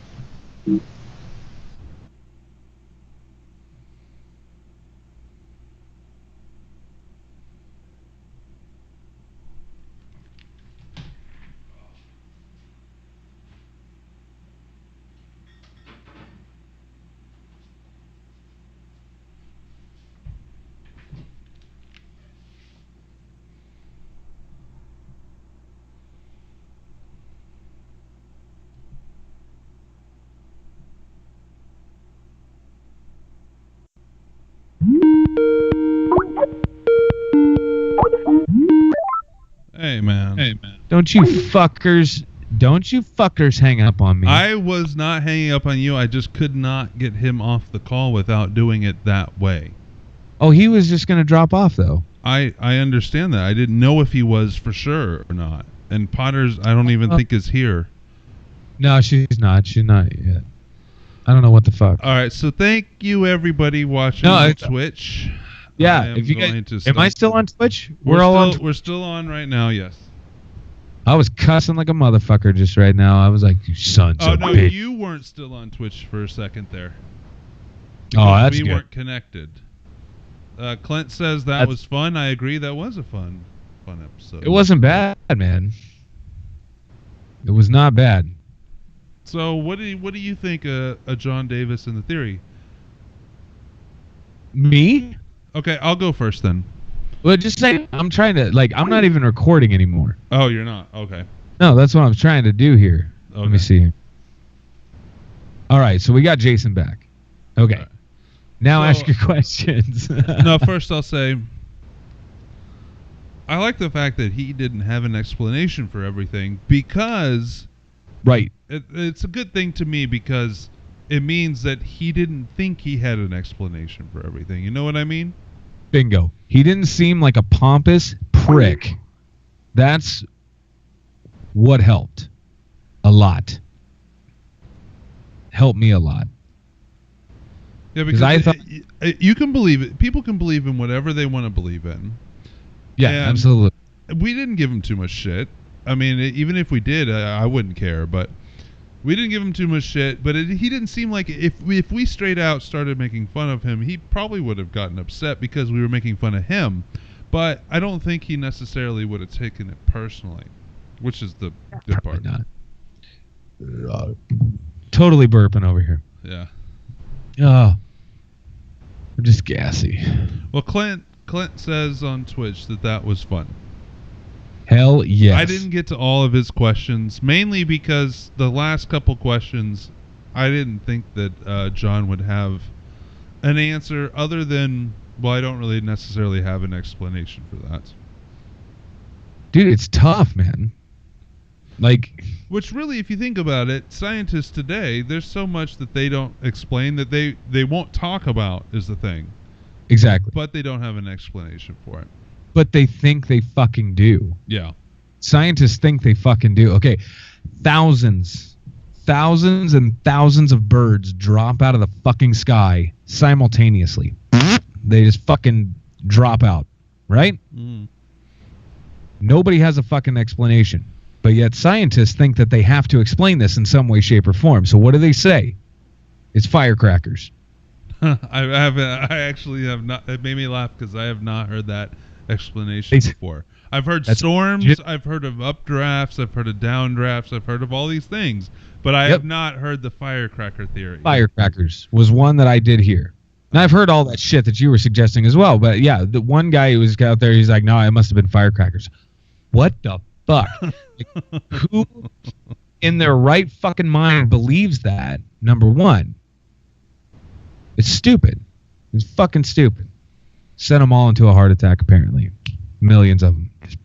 Don't you fuckers hang up on me. I was not hanging up on you. I just could not get him off the call without doing it that way. Oh, he was just going to drop off, though. I understand that. I didn't know if he was for sure or not. And Potter's, I don't even think is here. No, she's not. She's not yet. I don't know what the fuck. All right, so thank you everybody watching on Twitch. Yeah, if you guys, am I still on Twitch? We're still on right now. Yes. I was cussing like a motherfucker just right now. I was like, "You sons of no, bitch." you weren't still on Twitch for a second there. Oh, that's we good. Weren't connected. Clint says that was fun. I agree. That was a fun episode. It wasn't bad, man. It was not bad. So, what do you think of John Davis and the theory? Me? Okay, I'll go first then. Well, just say I'm trying to I'm not even recording anymore. Oh, you're not? Okay. No, that's what I'm trying to do here. Okay. Let me see. All right, so we got Jason back. Okay. Right. Now ask your questions. No, first I'll say I like the fact that he didn't have an explanation for everything because right. It's a good thing to me because it means that he didn't think he had an explanation for everything. You know what I mean? Bingo. He didn't seem like a pompous prick. That's what helped. A lot. Helped me a lot. Yeah, because I thought you can believe it. People can believe in whatever they want to believe in. Yeah, and absolutely. We didn't give him too much shit. I mean, even if we did, I wouldn't care. But we didn't give him too much shit. But he didn't seem like if we straight out started making fun of him, he probably would have gotten upset because we were making fun of him. But I don't think he necessarily would have taken it personally, which is the good part. Not. Totally burping over here. Yeah. Oh, I'm just gassy. Well, Clint says on Twitch that was fun. Hell yes. I didn't get to all of his questions, mainly because the last couple questions, I didn't think that John would have an answer other than, well, I don't really necessarily have an explanation for that. Dude, it's tough, man. Which really, if you think about it, scientists today, there's so much that they don't explain that they won't talk about is the thing. Exactly. But they don't have an explanation for it. But they think they fucking do. Yeah. Scientists think they fucking do. Okay, thousands and thousands of birds drop out of the fucking sky simultaneously. They just fucking drop out, right? Mm. Nobody has a fucking explanation. But yet scientists think that they have to explain this in some way, shape, or form. So what do they say? It's firecrackers. I actually have not. It made me laugh because I have not heard that explanation before. I've heard storms. I've heard of updrafts. I've heard of downdrafts. I've heard of all these things. But I have not heard the firecracker theory. Firecrackers was one that I did hear. And I've heard all that shit that you were suggesting as well. But yeah, the one guy who was out there, he's like, no, it must have been firecrackers. What the fuck? Who in their right fucking mind believes that? Number one. It's stupid. It's fucking stupid. Sent them all into a heart attack, apparently. Millions of them. Just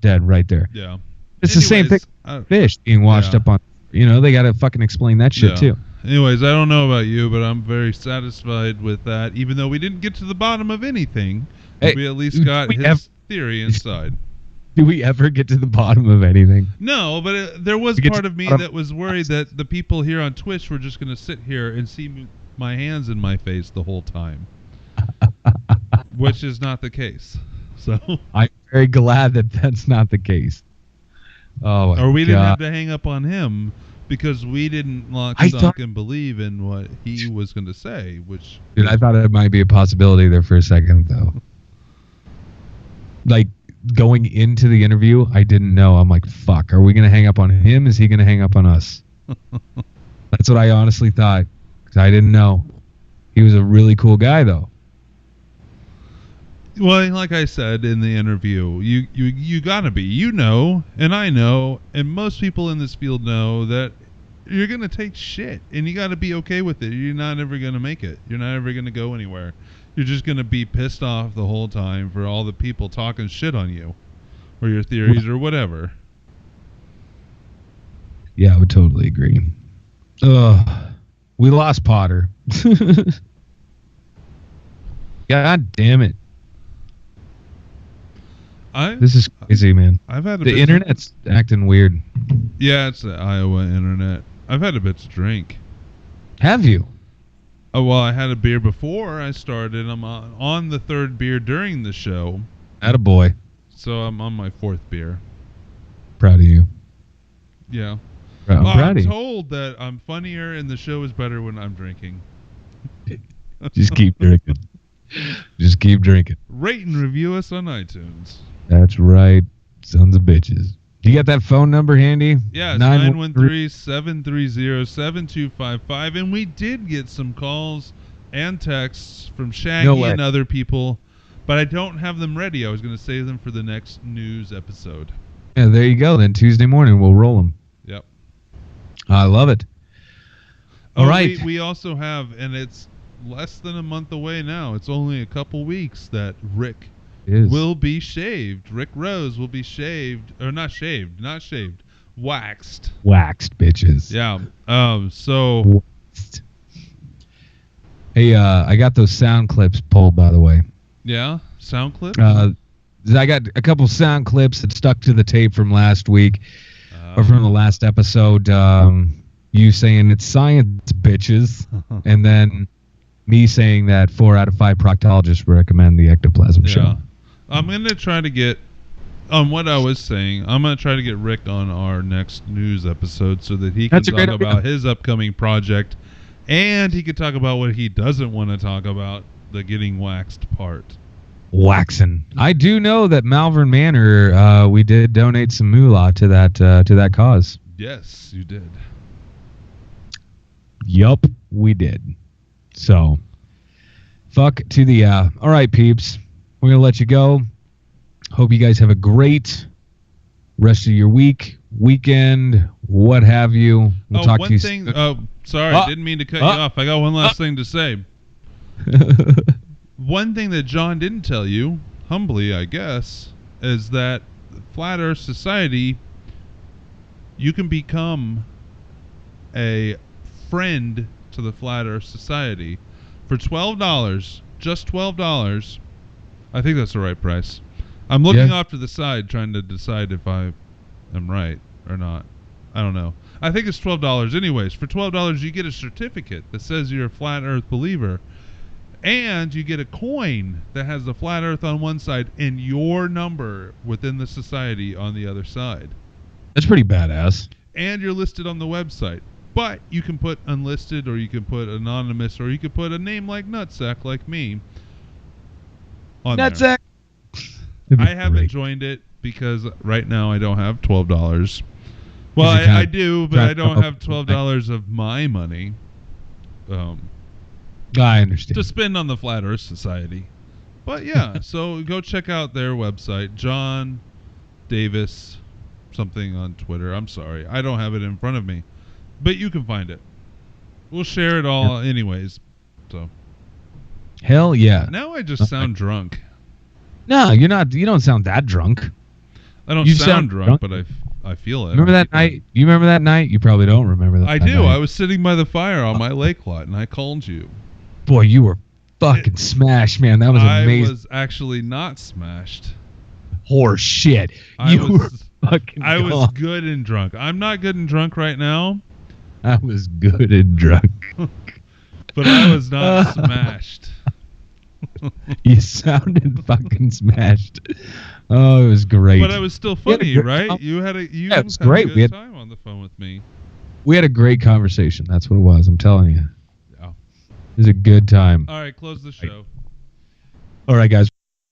dead right there. Yeah. It's the same thing with fish being washed up on. You know, they got to fucking explain that shit, too. Anyways, I don't know about you, but I'm very satisfied with that. Even though we didn't get to the bottom of anything, we at least got his theory inside. Do we ever get to the bottom of anything? No, but there was part of me that was worried that the people here on Twitch were just going to sit here and see my hands in my face the whole time, which is not the case. So I'm very glad that that's not the case. Oh, my or we God. didn't have to hang up on him because we didn't lock, stock, and believe in what he was going to say. Which, dude, I thought it might be a possibility there for a second, though. Like, going into the interview, I didn't know. I'm like, fuck, are we going to hang up on him? Is he going to hang up on us? That's what I honestly thought, because I didn't know. He was a really cool guy, though. Well, like I said in the interview, you gotta be. You know, and I know, and most people in this field know that you're gonna take shit, and you gotta be okay with it. You're not ever gonna make it. You're not ever gonna go anywhere. You're just gonna be pissed off the whole time for all the people talking shit on you, or your theories, or whatever. Yeah, I would totally agree. We lost Potter. God damn it. This is crazy, man. I've had the internet's acting weird. Yeah, it's the Iowa internet. I've had a bit to drink. Have you? Oh, well, I had a beer before I started. I'm on the third beer during the show. Attaboy. So I'm on my fourth beer. Proud of you. Yeah. I'm told that I'm funnier and the show is better when I'm drinking. Just keep drinking. Just keep drinking. Rate and review us on iTunes. That's right, sons of bitches. You got that phone number handy? Yeah, 913-730-7255. And we did get some calls and texts from Shaggy and other people, but I don't have them ready. I was going to save them for the next news episode. Yeah, there you go. Then Tuesday morning we'll roll them. Yep. I love it. All right. We also have, and it's less than a month away now. It's only a couple weeks that Rick will be shaved. Rick Rose will be shaved, or not shaved, waxed. Waxed, bitches. Yeah. So. Waxed. Hey, I got those sound clips pulled, by the way. Yeah, sound clips. I got a couple sound clips that stuck to the tape from last week, or from the last episode. You saying it's science, bitches, and then me saying that 4 out of 5 proctologists recommend the Ectoplasm Show. I'm going to try to get, on what I was saying, I'm going to try to get Rick on our next news episode so that he can talk about his upcoming project, and he could talk about what he doesn't want to talk about, the getting waxed part. Waxing. I do know that Malvern Manor, we did donate some moolah to that cause. Yes, you did. Yup, we did. So, fuck to the, all right, peeps. We're going to let you go. Hope you guys have a great rest of your week, weekend, what have you. We'll talk to you soon. Sorry, I didn't mean to cut you off. I got one last thing to say. One thing that John didn't tell you, humbly, I guess, is that Flat Earth Society, you can become a friend to the Flat Earth Society for $12, just $12. I think that's the right price. I'm looking off to the side trying to decide if I am right or not. I don't know. I think it's $12 anyways. For $12, you get a certificate that says you're a Flat Earth believer. And you get a coin that has the Flat Earth on one side and your number within the society on the other side. That's pretty badass. And you're listed on the website. But you can put unlisted, or you can put anonymous, or you could put a name like Nutsack, like me, on Nutsack. I haven't joined it because right now I don't have $12. Well, I do, but I don't have $12 of my money. I understand. To spend on the Flat Earth Society. But yeah, so go check out their website, John Davis something on Twitter. I'm sorry, I don't have it in front of me. But you can find it. We'll share it all anyways. So. Hell yeah. Now I just sound drunk. No, you're not. You don't sound that drunk. I don't sound drunk, but I feel it. Remember that night? You remember that night? You probably don't remember that. I do. Night. I was sitting by the fire on my lake lot, and I called you. Boy, you were fucking smashed, man. That was amazing. I was actually not smashed. Horse shit. I was good and drunk. I'm not good and drunk right now. I was good and drunk. But I was not smashed. You sounded fucking smashed. Oh, it was great. But it was still funny, right? You had a good time on the phone with me. We had a great conversation. That's what it was. I'm telling you. Yeah. It was a good time. All right, close the show. All right, guys.